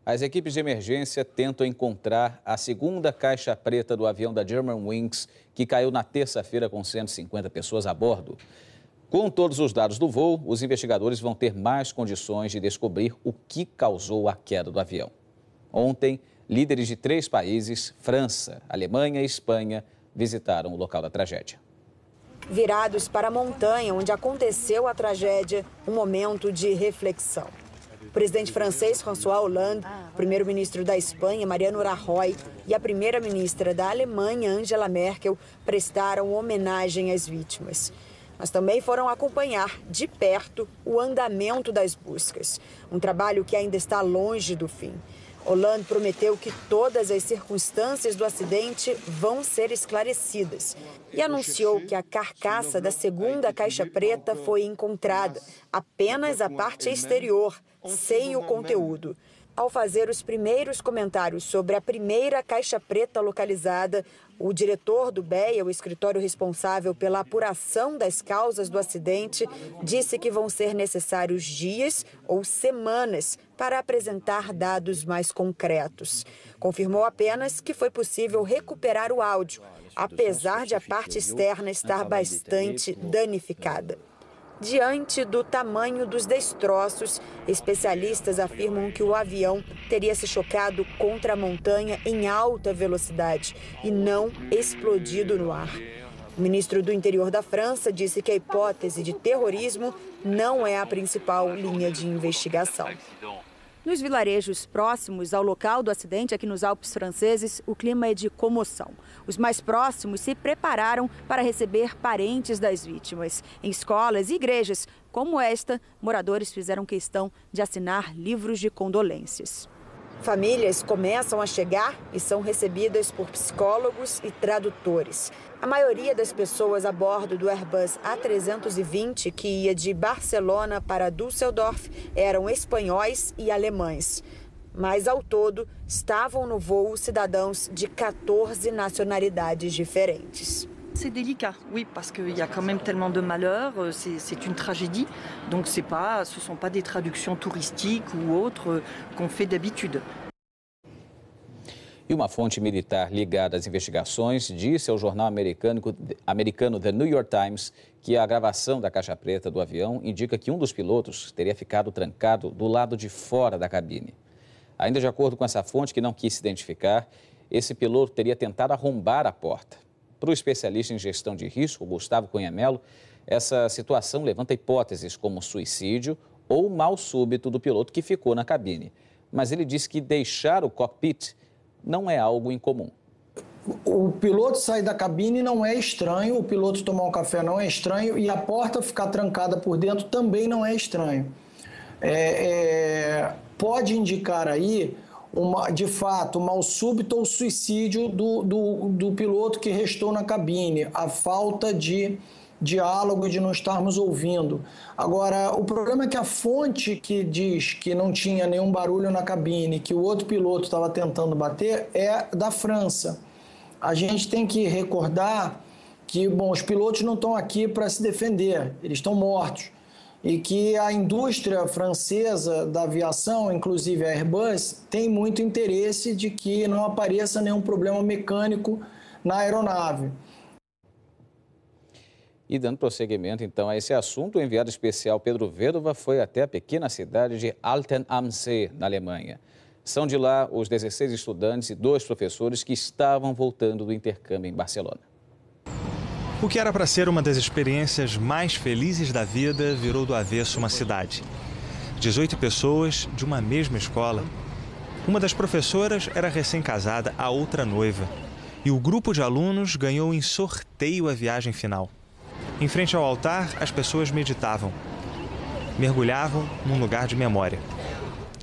As equipes de emergência tentam encontrar a segunda caixa preta do avião da Germanwings, que caiu na terça-feira com 150 pessoas a bordo. Com todos os dados do voo, os investigadores vão ter mais condições de descobrir o que causou a queda do avião. Ontem, líderes de 3 países, França, Alemanha e Espanha, visitaram o local da tragédia. Virados para a montanha onde aconteceu a tragédia, um momento de reflexão. O presidente francês François Hollande, o primeiro-ministro da Espanha, Mariano Rajoy, e a primeira-ministra da Alemanha, Angela Merkel, prestaram homenagem às vítimas. Mas também foram acompanhar de perto o andamento das buscas, um trabalho que ainda está longe do fim. Hollande prometeu que todas as circunstâncias do acidente vão ser esclarecidas e anunciou que a carcaça da segunda caixa preta foi encontrada, apenas a parte exterior, sem o conteúdo. Ao fazer os primeiros comentários sobre a primeira caixa preta localizada, o diretor do BEA, o escritório responsável pela apuração das causas do acidente, disse que vão ser necessários dias ou semanas para apresentar dados mais concretos. Confirmou apenas que foi possível recuperar o áudio, apesar de a parte externa estar bastante danificada. Diante do tamanho dos destroços, especialistas afirmam que o avião teria se chocado contra a montanha em alta velocidade e não explodido no ar. O ministro do Interior da França disse que a hipótese de terrorismo não é a principal linha de investigação. Nos vilarejos próximos ao local do acidente, aqui nos Alpes franceses, o clima é de comoção. Os mais próximos se prepararam para receber parentes das vítimas. Em escolas e igrejas como esta, moradores fizeram questão de assinar livros de condolências. Famílias começam a chegar e são recebidas por psicólogos e tradutores. A maioria das pessoas a bordo do Airbus A320, que ia de Barcelona para Düsseldorf, eram espanhóis e alemães. Mas, ao todo, estavam no voo cidadãos de 14 nacionalidades diferentes. C'est délicat, oui, parce qu'il y a quand même tellement de malheurs, c'est une tragédie, donc ce sont pas des traductions touristiques ou autres qu'on fait d'habitude. E uma fonte militar ligada às investigações disse ao jornal americano The New York Times que a gravação da caixa preta do avião indica que um dos pilotos teria ficado trancado do lado de fora da cabine. Ainda de acordo com essa fonte, que não quis se identificar, esse piloto teria tentado arrombar a porta. Para o especialista em gestão de risco, Gustavo Cunha Mello, essa situação levanta hipóteses como suicídio ou mal súbito do piloto que ficou na cabine. Mas ele disse que deixar o cockpit não é algo incomum. O piloto sair da cabine não é estranho, o piloto tomar um café não é estranho e a porta ficar trancada por dentro também não é estranho. Pode indicar aí, de fato, mal súbito ou suicídio do piloto que restou na cabine, a falta de diálogo e de não estarmos ouvindo. Agora, o problema é que a fonte que diz que não tinha nenhum barulho na cabine, que o outro piloto estava tentando bater, é da França. A gente tem que recordar que, os pilotos não estão aqui para se defender, eles estão mortos. E que a indústria francesa da aviação, inclusive a Airbus, tem muito interesse de que não apareça nenhum problema mecânico na aeronave. E dando prosseguimento, então, a esse assunto, o enviado especial Pedro Vedova foi até a pequena cidade de Alten am See, na Alemanha. São de lá os 16 estudantes e 2 professores que estavam voltando do intercâmbio em Barcelona. O que era para ser uma das experiências mais felizes da vida virou do avesso uma cidade. 18 pessoas de uma mesma escola. Uma das professoras era recém-casada, a outra noiva. E o grupo de alunos ganhou em sorteio a viagem final. Em frente ao altar, as pessoas meditavam. Mergulhavam num lugar de memória.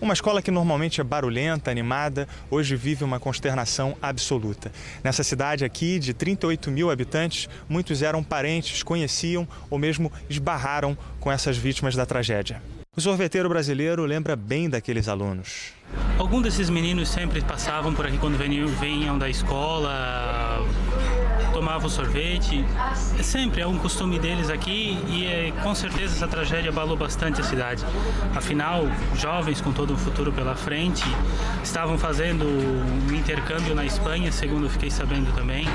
Uma escola que normalmente é barulhenta, animada, hoje vive uma consternação absoluta. Nessa cidade aqui, de 38 mil habitantes, muitos eram parentes, conheciam ou mesmo esbarraram com essas vítimas da tragédia. O sorveteiro brasileiro lembra bem daqueles alunos. Alguns desses meninos sempre passavam por aqui quando vinham da escola. tomava o sorvete. Sempre é um costume deles aqui e com certeza essa tragédia abalou bastante a cidade. Afinal, jovens com todo um futuro pela frente estavam fazendo um intercâmbio na Espanha, segundo eu fiquei sabendo também.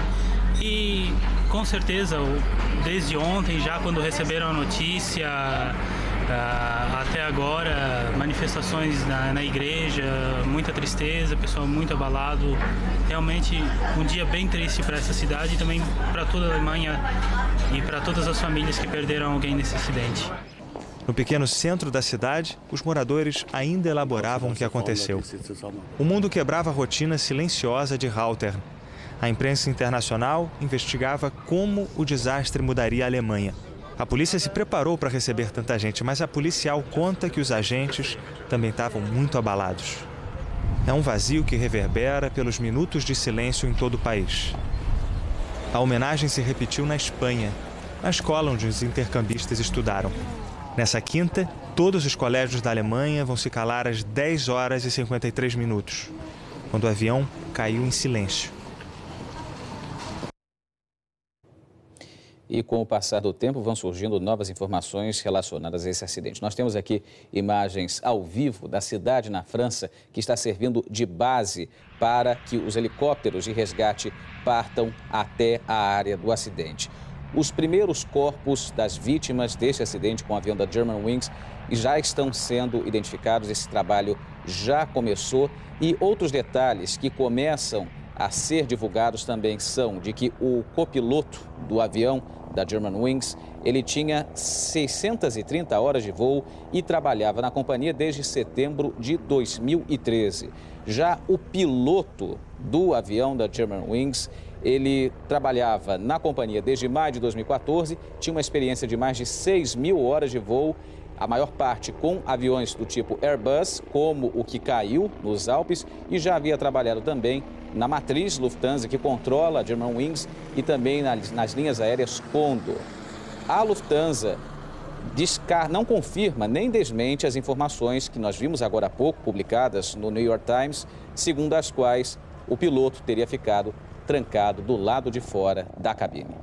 E com certeza, desde ontem, já quando receberam a notícia, até agora, manifestações na igreja, muita tristeza, pessoal muito abalado. Realmente um dia bem triste para essa cidade e também para toda a Alemanha e para todas as famílias que perderam alguém nesse acidente. No pequeno centro da cidade, os moradores ainda elaboravam o que aconteceu. O mundo quebrava a rotina silenciosa de Haltern. A imprensa internacional investigava como o desastre mudaria a Alemanha. A polícia se preparou para receber tanta gente, mas a policial conta que os agentes também estavam muito abalados. É um vazio que reverbera pelos minutos de silêncio em todo o país. A homenagem se repetiu na Espanha, na escola onde os intercambistas estudaram. Nessa quinta, todos os colégios da Alemanha vão se calar às 10 horas e 53 minutos, quando o avião caiu em silêncio. E com o passar do tempo vão surgindo novas informações relacionadas a esse acidente. Nós temos aqui imagens ao vivo da cidade na França que está servindo de base para que os helicópteros de resgate partam até a área do acidente. Os primeiros corpos das vítimas deste acidente com o avião da Germanwings já estão sendo identificados, esse trabalho já começou e outros detalhes que começam a ser divulgados também são de que o copiloto do avião da Germanwings, ele tinha 630 horas de voo e trabalhava na companhia desde setembro de 2013. Já o piloto do avião da Germanwings, ele trabalhava na companhia desde maio de 2014, tinha uma experiência de mais de 6.000 horas de voo, a maior parte com aviões do tipo Airbus, como o que caiu nos Alpes, e já havia trabalhado também na matriz Lufthansa, que controla a Germanwings, e também nas linhas aéreas Condor. A Lufthansa não confirma nem desmente as informações que nós vimos agora há pouco, publicadas no New York Times, segundo as quais o piloto teria ficado trancado do lado de fora da cabine.